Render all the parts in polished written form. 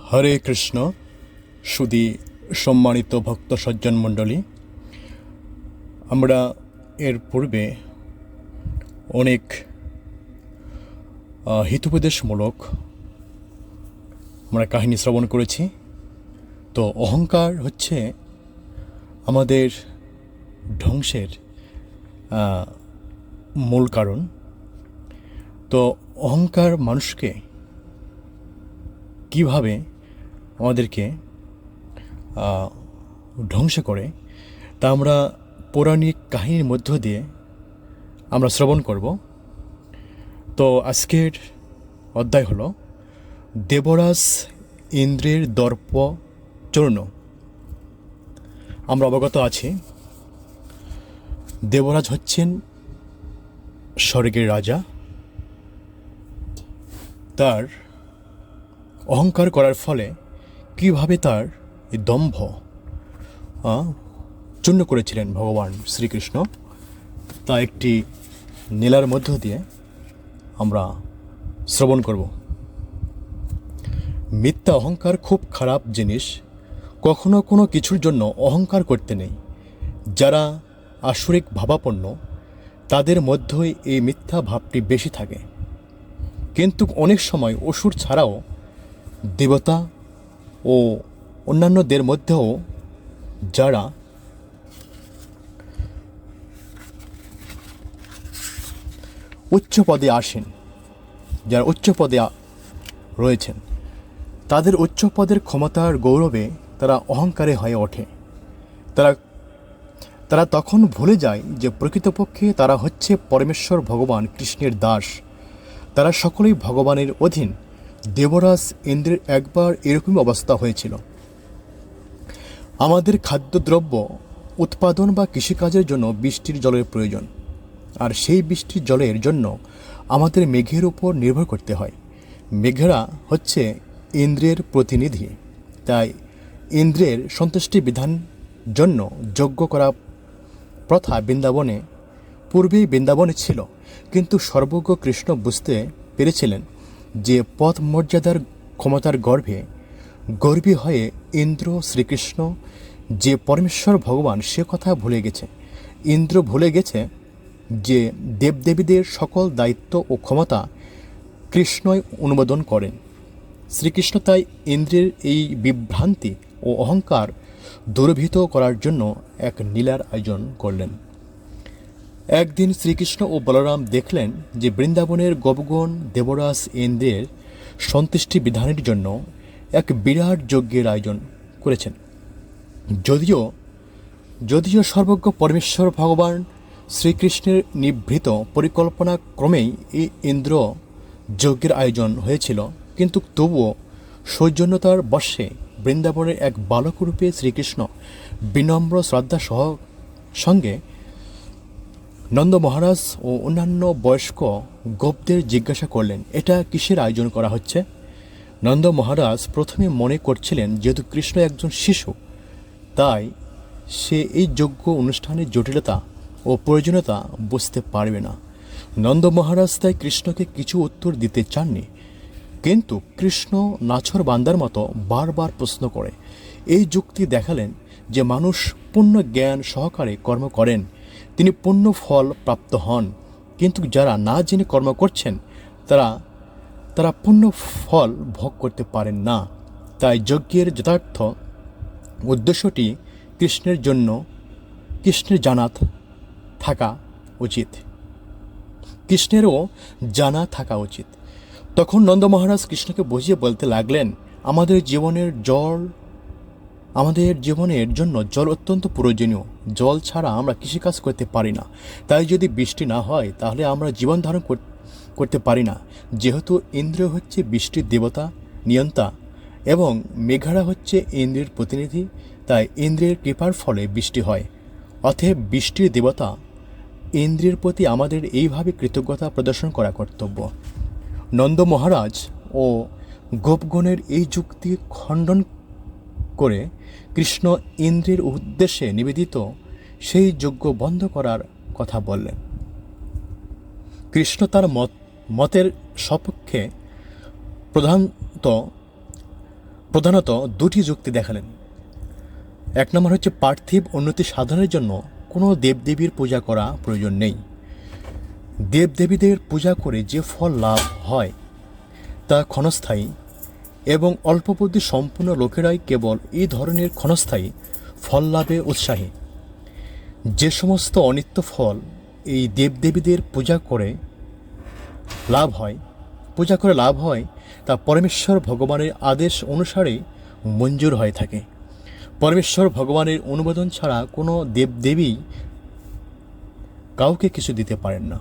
হরে কৃষ্ণ। সুধী সম্মানিত ভক্ত সজ্জন মণ্ডলী, আমরা এর পূর্বে অনেক হিতোপদেশমূলক আমরা কাহিনী শ্রবণ করেছি। তো অহংকার হচ্ছে আমাদের ধ্বংসের মূল কারণ। তো অহংকার মানুষকে কিভাবে আমাদেরকে ধ্বংস করে তা আমরা পৌরাণিক কাহিনীর মধ্য দিয়ে আমরা শ্রবণ করব। তো আজকের অধ্যায় হলো দেবরাজ ইন্দ্রের দর্প চূর্ণ। আমরা অবগত আছি দেবরাজ হচ্ছেন স্বর্গের রাজা। তার অহংকার করার ফলে কিভাবে তার এই দম্ভ চূর্ণ করেছিলেন ভগবান শ্রীকৃষ্ণ, তা একটি নীলার মধ্য দিয়ে আমরা শ্রবণ করব। মিথ্যা অহংকার খুব খারাপ জিনিস। কখনো কোনো কিছুর জন্য অহংকার করতে নেই। যারা আসরিক ভাবাপন্ন তাদের মধ্যেই এই মিথ্যা ভাবটি বেশি থাকে। কিন্তু অনেক সময় অসুর ছাড়াও দেবতা ও অন্যান্যদের মধ্যেও যারা উচ্চ পদে আসেন, যারা উচ্চ পদে রয়েছেন, তাদের উচ্চ পদের ক্ষমতার গৌরবে তারা অহংকারে হয়ে ওঠে। তারা তখন ভুলে যায় যে প্রকৃতপক্ষে তারা হচ্ছে পরমেশ্বর ভগবান কৃষ্ণের দাস। তারা সকলেই ভগবানের অধীন। দেবরাজ ইন্দ্রের একবার এরকমই অবস্থা হয়েছিল। আমাদের খাদ্যদ্রব্য উৎপাদন বা কৃষিকাজের জন্য বৃষ্টির জলের প্রয়োজন, আর সেই বৃষ্টির জলের জন্য আমাদের মেঘের উপর নির্ভর করতে হয়। মেঘেরা হচ্ছে ইন্দ্রের প্রতিনিধি। তাই ইন্দ্রের সন্তুষ্টি বিধান জন্য যজ্ঞ করা প্রথা পূর্বেই বৃন্দাবনে ছিল। কিন্তু সর্বজ্ঞ কৃষ্ণ বুঝতে পেরেছিলেন যে পদ মর্যাদার ক্ষমতার গর্বী হয়ে ইন্দ্র শ্রীকৃষ্ণ যে পরমেশ্বর ভগবান সে কথা ভুলে গেছে। ইন্দ্র ভুলে গেছে যে দেবদেবীদের সকল দায়িত্ব ও ক্ষমতা কৃষ্ণই অনুমোদন করেন। শ্রীকৃষ্ণ তাই ইন্দ্রের এই বিভ্রান্তি ও অহংকার দূরীভূত করার জন্য এক লীলার আয়োজন করলেন। একদিন শ্রীকৃষ্ণ ও বলরাম দেখলেন যে বৃন্দাবনের গোপগণ দেবরাজ ইন্দ্রের সন্তুষ্টি বিধানের জন্য এক বিরাট যজ্ঞের আয়োজন করেছেন। যদিও সর্বজ্ঞ পরমেশ্বর ভগবান শ্রীকৃষ্ণের নিভৃত পরিকল্পনা ক্রমেই এই ইন্দ্র যজ্ঞের আয়োজন হয়েছিল, কিন্তু তবুও সৌজন্যতার বশে বৃন্দাবনের এক বালকরূপে শ্রীকৃষ্ণ বিনম্র শ্রদ্ধা সঙ্গে নন্দ মহারাজ ও অন্যান্য বয়স্ক গোপদের জিজ্ঞাসা করলেন, এটা কিসের আয়োজন করা হচ্ছে? নন্দ মহারাজ প্রথমে মনে করছিলেন যেহেতু কৃষ্ণ একজন শিশু, তাই সে এই যজ্ঞ অনুষ্ঠানের জটিলতা ও প্রয়োজনীয়তা বুঝতে পারবে না। নন্দ মহারাজ তাই কৃষ্ণকে কিছু উত্তর দিতে চাননি। কিন্তু কৃষ্ণ নাছর বান্দার মতো বারবার প্রশ্ন করে এই যুক্তি দেখালেন যে মানুষ পূর্ণ জ্ঞান সহকারে কর্ম করেন তিনি পূর্ণ ফল প্রাপ্ত হন, কিন্তু যারা না জেনে কর্ম করছেন তারা পূর্ণ ফল ভোগ করতে পারেন না। তাই যজ্ঞের যথার্থ উদ্দেশ্যটি কৃষ্ণের জানা থাকা উচিত। তখন নন্দ মহারাজ কৃষ্ণকে বুঝিয়ে বলতে লাগলেন, আমাদের জীবনের জন্য জল অত্যন্ত প্রয়োজনীয়। জল ছাড়া আমরা কৃষিকাজ করতে পারি না। তাই যদি বৃষ্টি না হয় তাহলে আমরা জীবন ধারণ করতে পারি না। যেহেতু ইন্দ্র হচ্ছে বৃষ্টির দেবতা নিয়ন্তা এবং মেঘারা হচ্ছে ইন্দ্রের প্রতিনিধি, তাই ইন্দ্রের কৃপার ফলে বৃষ্টি হয়। অতএব বৃষ্টির দেবতা ইন্দ্রের প্রতি আমাদের এইভাবে কৃতজ্ঞতা প্রদর্শন করা কর্তব্য। নন্দ মহারাজ ও গোপগণের এই যুক্তি খণ্ডন করে কৃষ্ণ ইন্দ্রের উদ্দেশ্যে নিবেদিত সেই যজ্ঞ বন্ধ করার কথা বললেন। কৃষ্ণ তার মতের সপক্ষে প্রধানত প্রধানত দুটি যুক্তি দেখালেন। এক নম্বর হচ্ছে পার্থিব উন্নতি সাধনের জন্য কোনো দেবদেবীর পূজা করা প্রয়োজন নেই। দেবদেবীদের পূজা করে যে ফল লাভ হয় তা ক্ষণস্থায়ী এবং অল্পবুদ্ধি সম্পূর্ণ লোকেরাই কেবল এই ধরনের ক্ষণস্থায়ী ফল লাভে উৎসাহী। যে সমস্ত অনিত্য ফল এই দেবদেবীদের পূজা করে লাভ হয় তা পরমেশ্বর ভগবানের আদেশ অনুসারে মঞ্জুর হয়ে থাকে। পরমেশ্বর ভগবানের অনুমোদন ছাড়া কোনো দেবদেবী কাউকে কিছু দিতে পারেন না।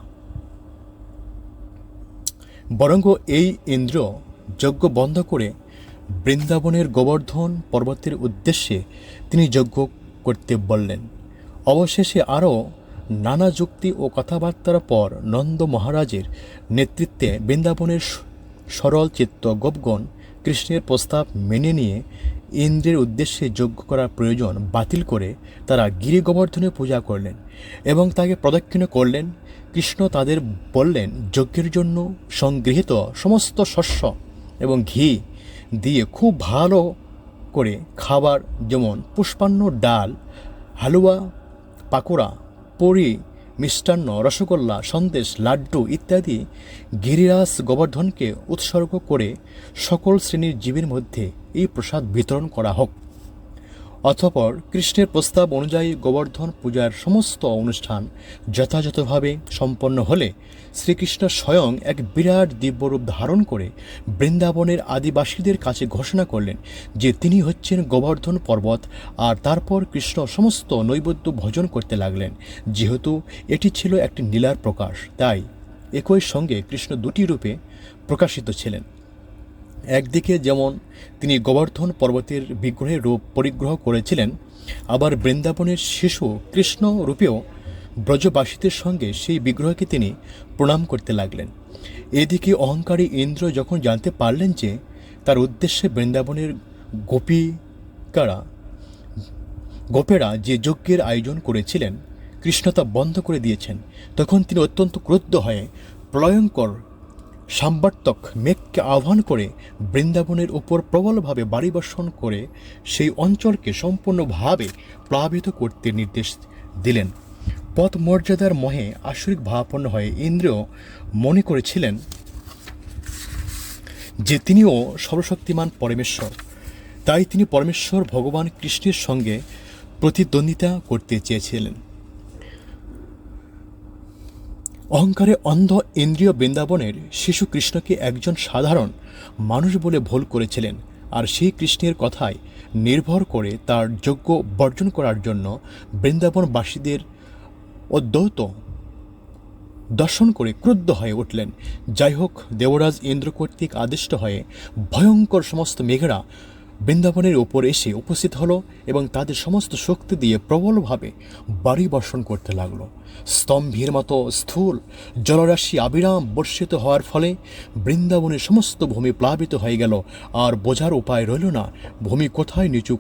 বরং এই ইন্দ্র যজ্ঞ বন্ধ করে বৃন্দাবনের গোবর্ধন পর্বতের উদ্দেশ্যে তিনি যজ্ঞ করতে বললেন। অবশেষে আরও নানা যুক্তি ও কথাবার্তার পর নন্দ মহারাজের নেতৃত্বে বৃন্দাবনের সরল চিত্ত গোপগণ কৃষ্ণের প্রস্তাব মেনে নিয়ে ইন্দ্রের উদ্দেশ্যে যজ্ঞ করার প্রয়োজন বাতিল করে তারা গিরি গোবর্ধনে পূজা করলেন এবং তাকে প্রদক্ষিণ করলেন। কৃষ্ণ তাদের বললেন, যজ্ঞের জন্য সংগৃহীত সমস্ত শস্য এবং ঘি দিয়ে খুব ভালো করে খাবার, যেমন পুষ্পান্ন, ডাল, হালুয়া, পাকোড়া, পুরি, মিষ্টান্ন, রসগোল্লা, সন্দেশ, লাড্ডু ইত্যাদি গিরিরাজ গোবর্ধনকে উৎসর্গ করে সকল শ্রেণীর জীবের মধ্যে এই প্রসাদ বিতরণ করা হোক। অতঃপর কৃষ্ণের প্রস্তাব অনুযায়ী গোবর্ধন পূজার সমস্ত অনুষ্ঠান যথাযথভাবে সম্পন্ন হলে শ্রীকৃষ্ণ স্বয়ং এক বিরাট দিব্যরূপ ধারণ করে বৃন্দাবনের আদিবাসীদের কাছে ঘোষণা করলেন যে তিনি হচ্ছেন গোবর্ধন পর্বত। আর তারপর কৃষ্ণ সমস্ত নৈবেদ্য ভোজন করতে লাগলেন। যেহেতু এটি ছিল একটি লীলার প্রকাশ, তাই একই সঙ্গে কৃষ্ণ দুটি রূপে প্রকাশিত ছিলেন। একদিকে যেমন তিনি গোবর্ধন পর্বতের বিগ্রহের রূপ পরিগ্রহ করেছিলেন, আবার বৃন্দাবনের শিশু কৃষ্ণ রূপেও ব্রজবাসীদের সঙ্গে সেই বিগ্রহকে তিনি প্রণাম করতে লাগলেন। এদিকে অহংকারী ইন্দ্র যখন জানতে পারলেন যে তার উদ্দেশ্যে বৃন্দাবনের গোপেরা যে যজ্ঞের আয়োজন করেছিলেন কৃষ্ণ তা বন্ধ করে দিয়েছেন, তখন তিনি অত্যন্ত ক্রুদ্ধ হয়ে প্রলয়ঙ্কর সাম্বার্তক মেঘকে আহ্বান করে বৃন্দাবনের উপর প্রবলভাবে বাড়ি বর্ষণ করে সেই অঞ্চলকে সম্পূর্ণভাবে প্লাবিত করতে নির্দেশ দিলেন। পথ মর্যাদার মোহে আসরিক ভাবাপন্ন হয়ে ইন্দ্র মনে করেছিলেন যে তিনিও সর্বশক্তিমান পরমেশ্বর, তাই তিনি পরমেশ্বর ভগবান কৃষ্ণের সঙ্গে প্রতিদ্বন্দ্বিতা করতে চেয়েছিলেন। অহংকারে অন্ধ ইন্দ্রিয় বৃন্দাবনের শিশু কৃষ্ণকে একজন সাধারণ মানুষ বলে ভুল করেছিলেন, আর সেই কৃষ্ণের কথায় নির্ভর করে তার যজ্ঞ বর্জন করার জন্য বৃন্দাবনবাসীদের অদ্বৈত দর্শন করে ক্রুদ্ধ হয়ে উঠলেন। যাই হোক, দেবরাজ ইন্দ্র কর্তৃক আদিষ্ট হয়ে ভয়ঙ্কর সমস্ত মেঘেরা বৃন্দাবনের উপর এসে উপস্থিত হলো এবং তাদের সমস্ত শক্তি দিয়ে প্রবলভাবে বাড়ি বর্ষণ করতে লাগলো। স্তম্ভের মতো স্থূল জলরাশি আবিরাম বর্ষিত হওয়ার ফলে বৃন্দাবনের সমস্ত ভূমি প্লাবিত হয়ে গেল, আর বোঝার উপায় রইল না ভূমি কোথায় নিচু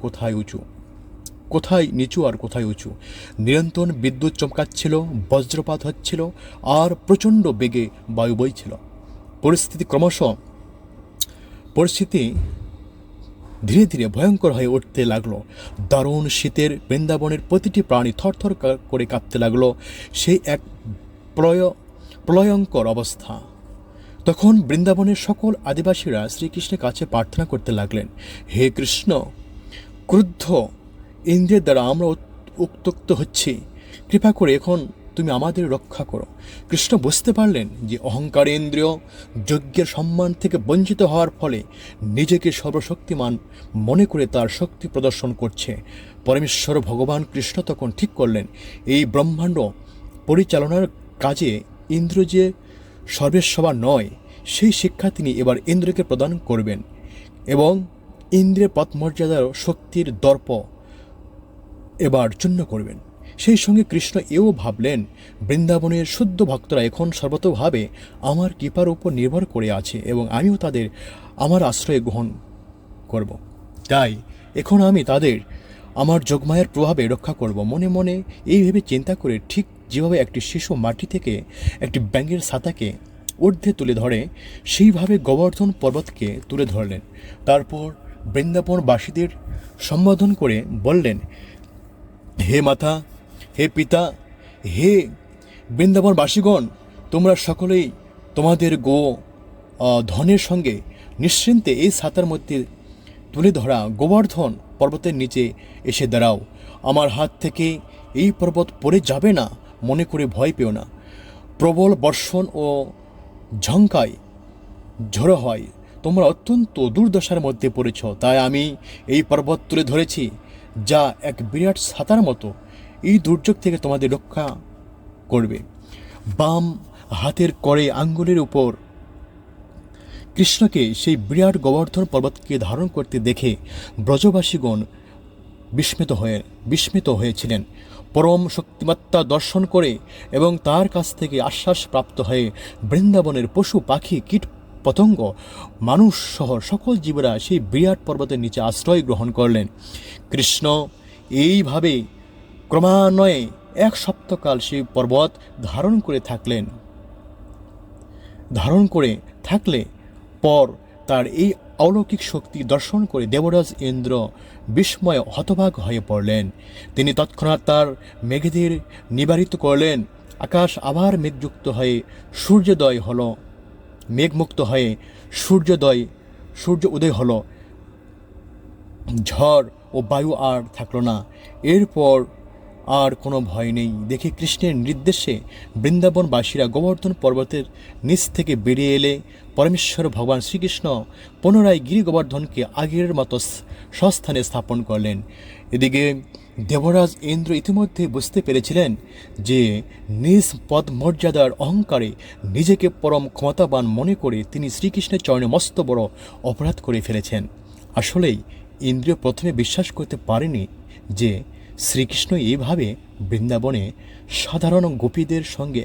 আর কোথায় উঁচু। নিরন্তর বিদ্যুৎ চমকাচ্ছিল, বজ্রপাত হচ্ছিল, আর প্রচণ্ড বেগে বায়ু বইছিল। পরিস্থিতি ধীরে ধীরে ভয়ঙ্কর হয়ে উঠতে লাগলো। দারুণ শীতের বৃন্দাবনের প্রতিটি প্রাণী থরথর করে কাঁপতে লাগলো। সেই এক প্রলয়ঙ্কর অবস্থা। তখন বৃন্দাবনের সকল আদিবাসীরা শ্রীকৃষ্ণের কাছে প্রার্থনা করতে লাগলেন, হে কৃষ্ণ, ক্রুদ্ধ ইন্দ্রের দ্বারা আমরা উত্ত্যক্ত হচ্ছি, কৃপা করে এখন তুমি আমাদের রক্ষা করো। কৃষ্ণ বুঝতে পারলেন যে অহংকার ইন্দ্রিয় যজ্ঞের সম্মান থেকে বঞ্চিত হওয়ার ফলে নিজেকে সর্বশক্তিমান মনে করে তার শক্তি প্রদর্শন করছে। পরমেশ্বর ভগবান কৃষ্ণ তখন ঠিক করলেন এই ব্রহ্মাণ্ড পরিচালনার কাজে ইন্দ্র যে সর্বেশ্বর নয়, সেই শিক্ষা তিনি এবার ইন্দ্রকে প্রদান করবেন এবং ইন্দ্রের পথমর্যাদার শক্তির দর্প এবার চূর্ণ করবেন। সেই সঙ্গে কৃষ্ণ এও ভাবলেন, বৃন্দাবনের শুদ্ধ ভক্তরা এখন সর্বতোভাবে আমার কৃপার উপর নির্ভর করে আছে এবং আমিও তাদের আমার আশ্রয় গ্রহণ করব। তাই এখন আমি তাদের আমার যোগমায়ার প্রভাবে রক্ষা করব। মনে মনে এই ভেবে চিন্তা করে ঠিক যেভাবে একটি শিশু মাটি থেকে একটি ব্যাঙের ছাতাকে ঊর্ধ্বে তুলে ধরে, সেইভাবে গোবর্ধন পর্বতকে তুলে ধরলেন। তারপর বৃন্দাবনবাসীদের সম্বোধন করে বললেন, হে মাতা, হে পিতা, হে বৃন্দাবনবাসীগণ, তোমরা সকলেই তোমাদের ধনের সঙ্গে নিশ্চিন্তে এই ছাতার মধ্যে তুলে ধরা গোবর্ধন পর্বতের নিচে এসে দাঁড়াও। আমার হাত থেকে এই পর্বত পড়ে যাবে না মনে করে ভয় পেও না। প্রবল বর্ষণ ও ঝঙ্কায় ঝড়ো হয়, তোমরা অত্যন্ত দুর্দশার মধ্যে পড়েছ, তাই আমি এই পর্বত তুলে ধরেছি, যা এক বিরাট ছাতার মতো এই দুর্যোগ থেকে তোমাদের রক্ষা করবে। বাম হাতের কড়ে আঙ্গুলের উপর কৃষ্ণকে সেই বিরাট গোবর্ধন পর্বতকে ধারণ করতে দেখে ব্রজবাসীগণ বিস্মিত হয়েছিলেন। পরম শক্তিমত্তা দর্শন করে এবং তার কাছ থেকে আশ্বাস প্রাপ্ত হয়ে বৃন্দাবনের পশু পাখি কীট পতঙ্গ মানুষ সহ সকল জীবরা সেই বিরাট পর্বতের নিচে আশ্রয় গ্রহণ করলেন। কৃষ্ণ এইভাবে ক্রমান্বয়ে 1 সপ্তাহকাল সেই পর্বত ধারণ করে থাকলে পর তার এই অলৌকিক শক্তি দর্শন করে দেবরাজ ইন্দ্র বিস্ময়ে হতবাক হয়ে পড়লেন। তিনি তৎক্ষণাৎ তার মেঘদের নিবারিত করলেন। আকাশ আবার মেঘমুক্ত হয়ে সূর্য উদয় হলো। ঝড় ও বায়ু আর থাকলো না। এরপর আর কোনো ভয় নেই দেখে কৃষ্ণের নির্দেশে বৃন্দাবনবাসীরা গোবর্ধন পর্বতের নিচ থেকে বেরিয়ে এলে পরমেশ্বর ভগবান শ্রীকৃষ্ণ পুনরায় গিরি গোবর্ধনকে আগের মতো স্বস্থানে স্থাপন করলেন। এদিকে দেবরাজ ইন্দ্র ইতিমধ্যে বুঝতে পেরেছিলেন যে নিজ পদমর্যাদার অহংকারে নিজেকে পরম ক্ষমতাবান মনে করে তিনি শ্রীকৃষ্ণের চরণে মস্ত বড় অপরাধ করে ফেলেছেন। আসলেই ইন্দ্র প্রথমে বিশ্বাস করতে পারেনি যে শ্রীকৃষ্ণ এইভাবে বৃন্দাবনে সাধারণ গোপীদের সঙ্গে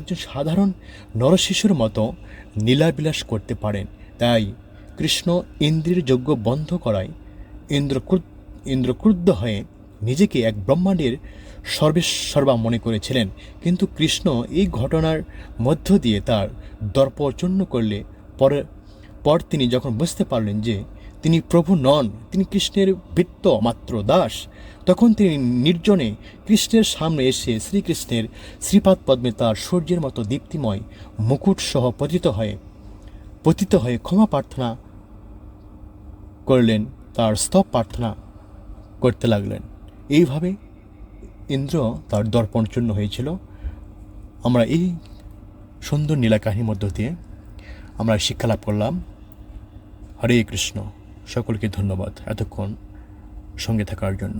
একজন সাধারণ নরশিশুর মতো লীলাবিলাস করতে পারেন। তাই কৃষ্ণ ইন্দ্রের যজ্ঞ বন্ধ করায় ইন্দ্র ক্রুদ্ধ হয়ে নিজেকে এক ব্রহ্মাণ্ডের সর্বেসর্বা মনে করেছিলেন। কিন্তু কৃষ্ণ এই ঘটনার মধ্য দিয়ে তার দর্প চূর্ণ করলে পর তিনি যখন বুঝতে পারলেন যে তিনি প্রভু নন, তিনি কৃষ্ণের ভৃত্য মাত্র দাস, তখন তিনি নির্জনে কৃষ্ণের সামনে এসে শ্রীকৃষ্ণের শ্রীপাদ পদ্মে তার সূর্যের মতো দীপ্তিময় মুকুট সহ পতিত হয়ে ক্ষমা প্রার্থনা করলেন, তার স্তব প্রার্থনা করতে লাগলেন। এইভাবে ইন্দ্র তার দর্পণচূর্ণ হয়েছিল। আমরা এই সুন্দর নীলা কাহিনীর মধ্য দিয়ে আমরা শিক্ষা লাভ করলাম। হরে কৃষ্ণ। সকলকে ধন্যবাদ এতক্ষণ সঙ্গে থাকার জন্য।